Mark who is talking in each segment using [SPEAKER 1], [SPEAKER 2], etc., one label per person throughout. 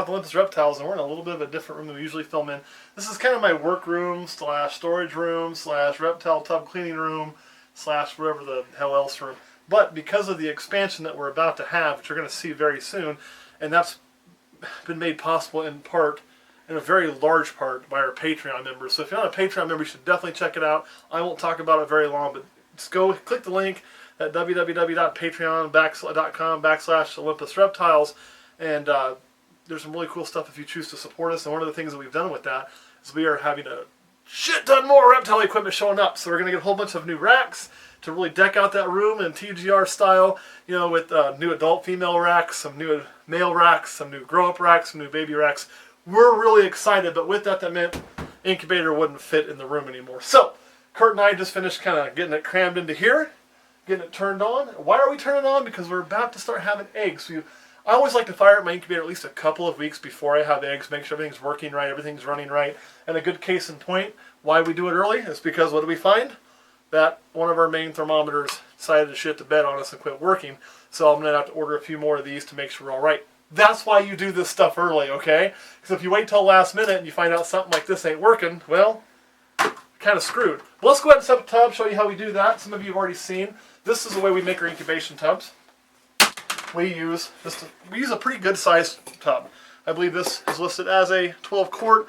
[SPEAKER 1] out with Olympus Reptiles, and we're in a little bit of a different room than we usually film in. This is kind of my work room / storage room / reptile tub cleaning room / whatever the hell else room. But because of the expansion that we're about to have, which you're going to see very soon, and that's been made possible in part, in a very large part, by our Patreon members. So if you're not a Patreon member, you should definitely check it out. I won't talk about it very long, but just go click the link at www.patreon.com/Olympus Reptiles, and there's some really cool stuff if you choose to support us. And one of the things that we've done with that is we are having a shit ton more reptile equipment showing up. So we're going to get a whole bunch of new racks to really deck out that room in TGR style, you know, with new adult female racks, some new male racks, some new grow-up racks, some new baby racks. We're really excited, but with that meant incubator wouldn't fit in the room anymore. So Kurt and I just finished kind of getting it crammed into here, getting it turned on. Why are we turning it on? Because we're about to start having eggs. I always like to fire up my incubator at least a couple of weeks before I have eggs, make sure everything's working right, everything's running right. And a good case in point, why we do it early is because what do we find? That one of our main thermometers decided to shit the bed on us and quit working. So I'm going to have to order a few more of these to make sure we're all right. That's why you do this stuff early, okay? Because if you wait till last minute and you find out something like this ain't working, well, kind of screwed. But let's go ahead and set up a tub, show you how we do that. Some of you have already seen. This is the way we make our incubation tubs. We use a pretty good sized tub. I believe this is listed as a 12 quart.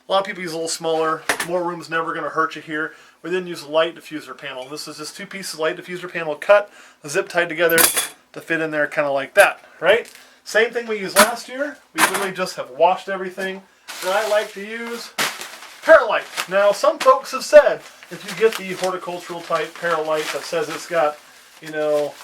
[SPEAKER 1] A lot of people use a little smaller. More room's never going to hurt you here. We then use a light diffuser panel. This is just 2 pieces of light diffuser panel cut, zip tied together to fit in there kind of like that, right? Same thing we used last year. We literally just have washed everything. And I like to use Paralite. Now, some folks have said if you get the horticultural type Paralite that says it's got, you know,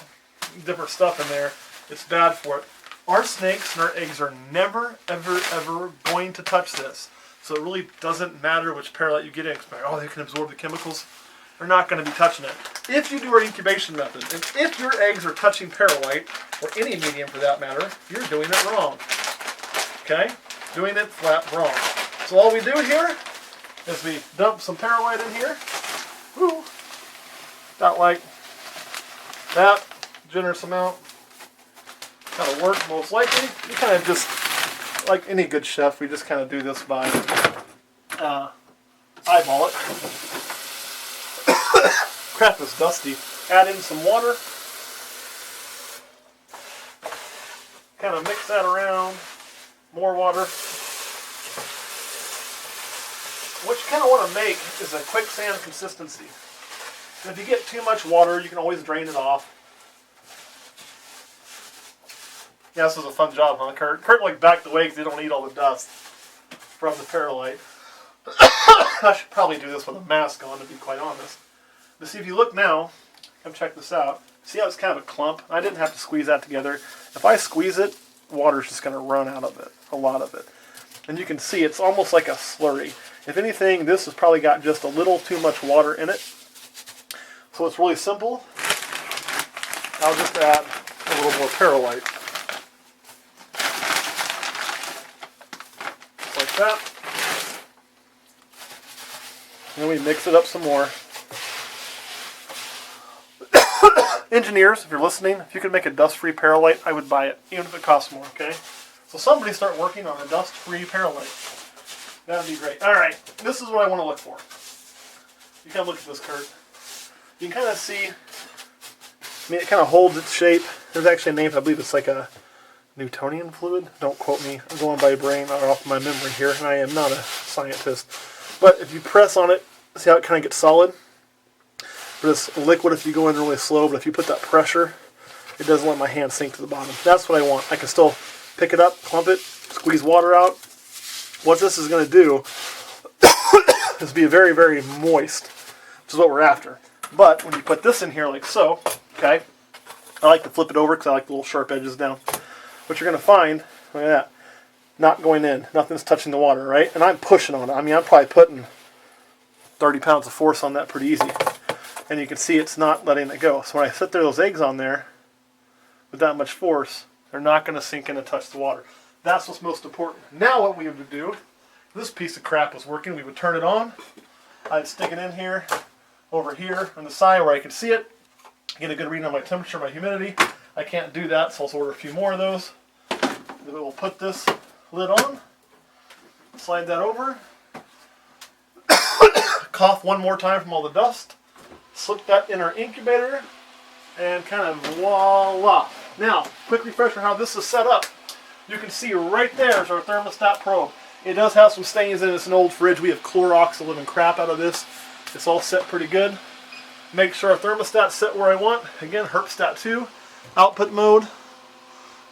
[SPEAKER 1] different stuff in there, it's bad for it. Our snakes and our eggs are never, ever, ever going to touch this. So it really doesn't matter which Paralite you get in. Oh, they can absorb the chemicals. They're not going to be touching it. If you do our incubation method, and if your eggs are touching Paralite, or any medium for that matter, you're doing it wrong. Okay? Doing it flat wrong. So all we do here is we dump some Paralite in here. Woo! About like that. Generous amount. That'll work most likely. You kind of just, like any good chef, we just kind of do this by eyeball it. Crap is dusty. Add in some water. Kind of mix that around. More water. What you kind of want to make is a quicksand consistency. And if you get too much water, you can always drain it off. Yeah, this was a fun job, huh, Kurt? Kurt like backed away because they don't eat all the dust from the Paralite. I should probably do this with a mask on, to be quite honest. But see, if you look now, come check this out. See how it's kind of a clump? I didn't have to squeeze that together. If I squeeze it, water's just going to run out of it, a lot of it. And you can see it's almost like a slurry. If anything, this has probably got just a little too much water in it. So it's really simple. I'll just add a little more Paralite. Like that. And then we mix it up some more. Engineers, if you're listening, if you could make a dust-free Paralite, I would buy it, even if it costs more, okay? So somebody start working on a dust-free Paralite. That'd be great. Alright, this is what I want to look for. You kind of look at this, Kurt. You can kind of see, I mean, it kind of holds its shape. There's actually a name, I believe it's like a Newtonian fluid. Don't quote me. I'm going by brain or off my memory here, and I am not a scientist. But if you press on it, see how it kind of gets solid? But it's liquid if you go in really slow, but if you put that pressure, it doesn't let my hand sink to the bottom. That's what I want. I can still pick it up, clump it, squeeze water out. What this is going to do is be very, very moist, which is what we're after. But when you put this in here like so, okay, I like to flip it over because I like the little sharp edges down. What you're going to find, look at that, not going in. Nothing's touching the water, right? And I'm pushing on it. I mean, I'm probably putting 30 pounds of force on that pretty easy. And you can see it's not letting it go. So when I set those eggs on there with that much force, they're not going to sink in and touch the water. That's what's most important. Now what we would do, if this piece of crap was working, we would turn it on. I'd stick it in here, over here on the side where I can see it, get a good reading on my temperature, my humidity. I can't do that, so I'll order a few more of those. Then we'll put this lid on, slide that over, cough one more time from all the dust, slip that in our incubator, and kind of voila. Now, quick refresher how this is set up. You can see right there is our thermostat probe. It does have some stains in it. It's an old fridge. We have Clorox the living crap out of this. It's all set pretty good. Make sure our thermostat's set where I want. Again, Herpstat 2. Output mode.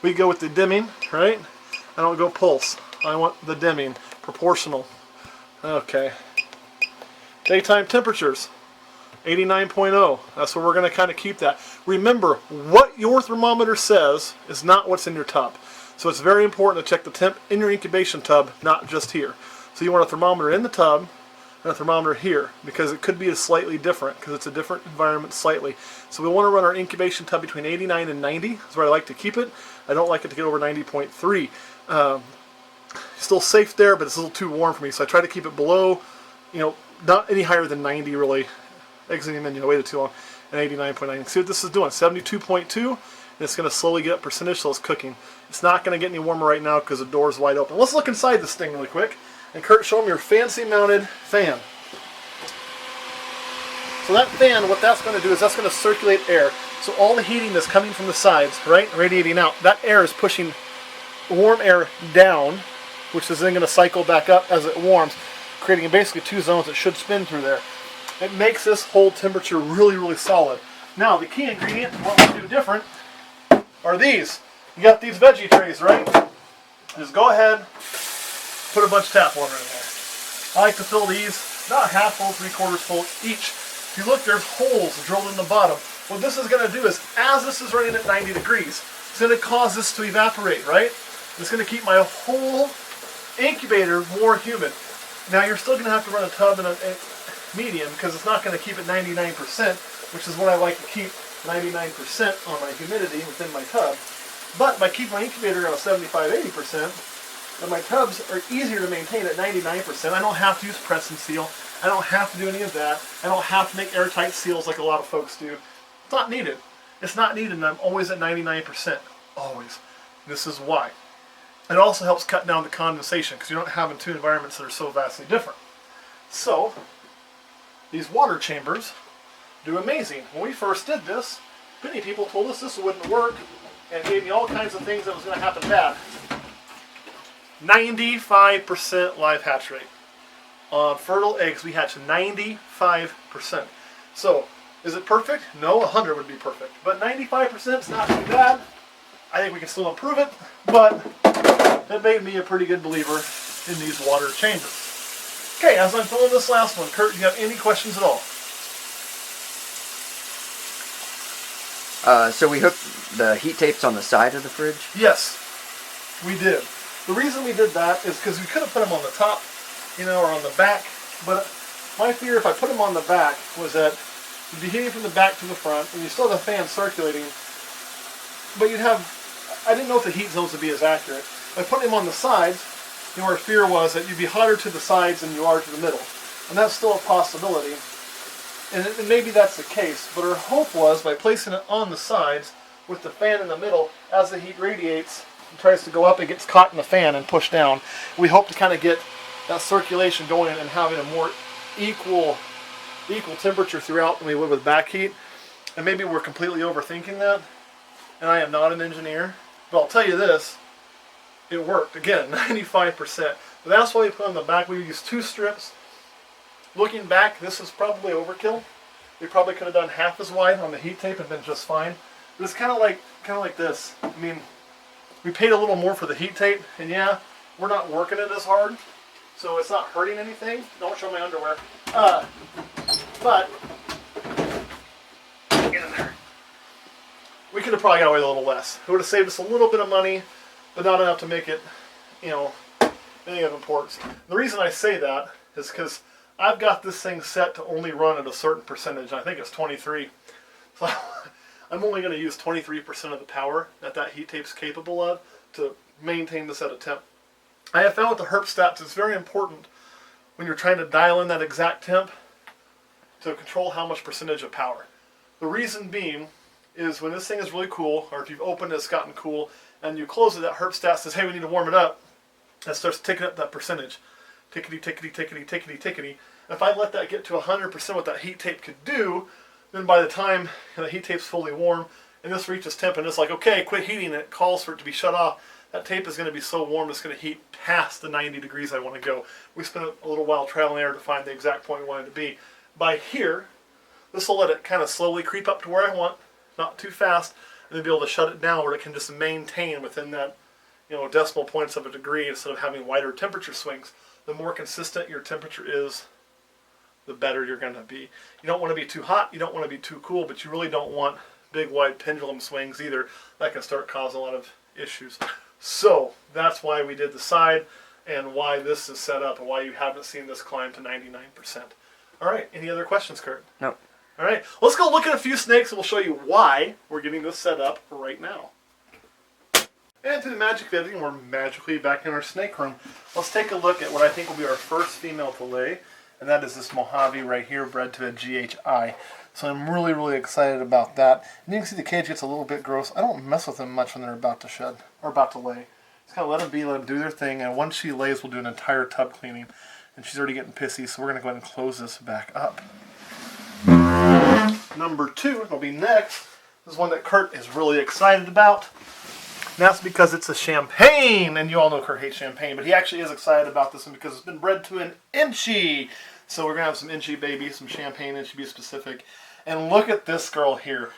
[SPEAKER 1] We go with the dimming, right? I don't go pulse. I want the dimming. Proportional. Okay. Daytime temperatures. 89.0. That's where we're going to kind of keep that. Remember, what your thermometer says is not what's in your tub. So it's very important to check the temp in your incubation tub, not just here. So you want a thermometer in the tub and a thermometer here, because it could be slightly different, because it's a different environment slightly. So we want to run our incubation tub between 89 and 90. That's where I like to keep it. I don't like it to get over 90.3. Still safe there, but it's a little too warm for me. So I try to keep it below, not any higher than 90 really. Exiting menu, I waited too long. And 89.9. See what this is doing? 72.2. And it's going to slowly get up percentage, so it's cooking. It's not going to get any warmer right now because the door's wide open. Let's look inside this thing really quick. And Kurt, show them your fancy mounted fan. So that fan, what that's going to do is that's going to circulate air. So all the heating that's coming from the sides, right, radiating out, that air is pushing warm air down, which is then going to cycle back up as it warms, creating basically two zones that should spin through there. It makes this whole temperature really, really solid. Now, the key ingredient, what we do different, are these. You got these veggie trays, right? Just go ahead, put a bunch of tap water in there. I like to fill these, not half full, 3/4 full each. If you look, there's holes drilled in the bottom. What this is going to do is, as this is running at 90 degrees, it's going to cause this to evaporate, right? It's going to keep my whole incubator more humid. Now, you're still going to have to run a tub and a medium, because it's not going to keep it 99%, which is what I like to keep 99% on my humidity within my tub. But by keeping my incubator at 75-80%, and my tubs are easier to maintain at 99%, I don't have to use press and seal. I don't have to do any of that. I don't have to make airtight seals like a lot of folks do. It's not needed. It's not needed, and I'm always at 99%. Always. This is why. It also helps cut down the condensation, because you don't have in two environments that are so vastly different. So, these water chambers do amazing. When we first did this, many people told us this wouldn't work and gave me all kinds of things that was going to happen bad. 95% live hatch rate. On fertile eggs, we hatch 95%. So, is it perfect? No, 100 would be perfect. But 95% is not too bad. I think we can still improve it, but it made me a pretty good believer in these water chambers. Okay, as I'm filling this last one, Kurt, do you have any questions at all?
[SPEAKER 2] So we hooked the heat tapes on the side of the fridge?
[SPEAKER 1] Yes, we did. The reason we did that is because we could have put them on the top, or on the back, but my fear if I put them on the back was that you'd be heating from the back to the front, and you still have the fan circulating, but I didn't know if the heat zones would be as accurate. By putting them on the sides, our fear was that you'd be hotter to the sides than you are to the middle. And that's still a possibility. And maybe that's the case. But our hope was, by placing it on the sides, with the fan in the middle, as the heat radiates, it tries to go up, it gets caught in the fan and pushed down. We hope to kind of get that circulation going and having a more equal temperature throughout than we would with back heat. And maybe we're completely overthinking that. And I am not an engineer. But I'll tell you this. It worked. Again, 95%. But that's why we put on the back. We used 2 strips. Looking back, this is probably overkill. We probably could have done half as wide on the heat tape and been just fine. But it's kind of like this. I mean, we paid a little more for the heat tape, and yeah, we're not working it as hard, so it's not hurting anything. Don't show my underwear. But get in there. We could have probably got away with a little less. It would have saved us a little bit of money, but not enough to make it, anything of importance. The reason I say that is because I've got this thing set to only run at a certain percentage. I think it's 23. So I'm only going to use 23% of the power that heat tape's capable of to maintain this at a temp. I have found with the Herpstats it's very important when you're trying to dial in that exact temp to control how much percentage of power. The reason being is when this thing is really cool, or if you've opened it, it's gotten cool, and you close it, that Herpstat says, hey, we need to warm it up. that starts ticking up that percentage. Tickety, tickety, tickety, tickety, tickety. If I let that get to 100% what that heat tape could do, then by the time the heat tape's fully warm and this reaches temp and it's like, okay, quit heating, and it calls for it to be shut off, that tape is going to be so warm it's going to heat past the 90 degrees I want to go. We spent a little while trial and error to find the exact point we wanted to be. By here, this will let it kind of slowly creep up to where I want, not too fast, and then be able to shut it down where it can just maintain within that, decimal points of a degree instead of having wider temperature swings. The more consistent your temperature is, the better you're going to be. You don't want to be too hot, you don't want to be too cool, but you really don't want big wide pendulum swings either. That can start causing a lot of issues. So that's why we did the side and why this is set up and why you haven't seen this climb to 99%. All right, any other questions, Kurt?
[SPEAKER 2] No.
[SPEAKER 1] All right, let's go look at a few snakes and we'll show you why we're getting this set up right now. And through the magic of editing, we're magically back in our snake room. Let's take a look at what I think will be our first female to lay, and that is this Mojave right here, bred to a GHI. So I'm really, really excited about that. And you can see the cage gets a little bit gross. I don't mess with them much when they're about to shed, or about to lay. Just kind of let them be, let them do their thing, and once she lays, we'll do an entire tub cleaning. And she's already getting pissy, so we're going to go ahead and close this back up. Number 2 will be next. This is one that Kurt is really excited about. And that's because it's a champagne, and you all know Kurt hates champagne, but he actually is excited about this one because it's been bred to an Inchie. So we're going to have some Inchie baby, some champagne Inchie, be specific. And look at this girl here.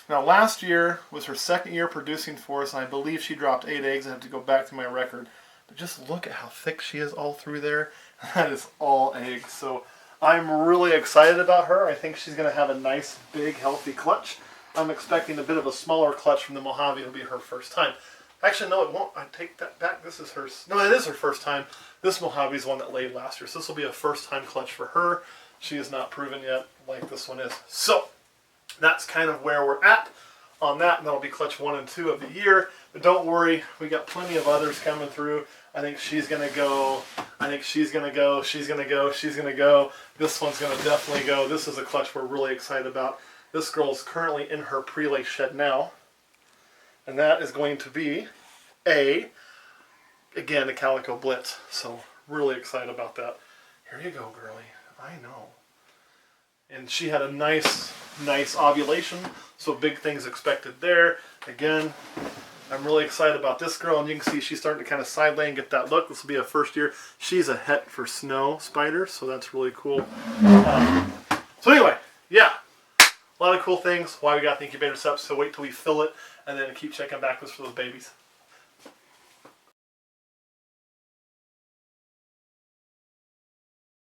[SPEAKER 1] Now last year was her second year producing for us, and I believe she dropped 8 eggs. I have to go back to my record. But just look at how thick she is all through there. That is all eggs. So I'm really excited about her. I think she's going to have a nice, big, healthy clutch. I'm expecting a bit of a smaller clutch from the Mojave. It'll be her first time. Actually, no, it won't. I take that back. This is hers. No, it is her first time. This Mojave is one that laid last year. So this will be a first-time clutch for her. She is not proven yet like this one is. So that's kind of where we're at on that. And that'll be clutch 1 and 2 of the year. But don't worry. We got plenty of others coming through. I think she's going to go. I think she's going to go. She's going to go. She's going to go. This one's going to definitely go. This is a clutch we're really excited about. This girl is currently in her pre-lay shed now. And that is going to be again, a Calico Blitz. So really excited about that. Here you go, girlie. I know. And she had a nice ovulation. So big things expected there. Again, I'm really excited about this girl, and you can see she's starting to kind of side lay and get that look. This will be a first year. She's a het for snow spider, so that's really cool. So anyway, yeah, a lot of cool things. Why we got the incubator set up. So wait till we fill it, and then keep checking back with us for those babies.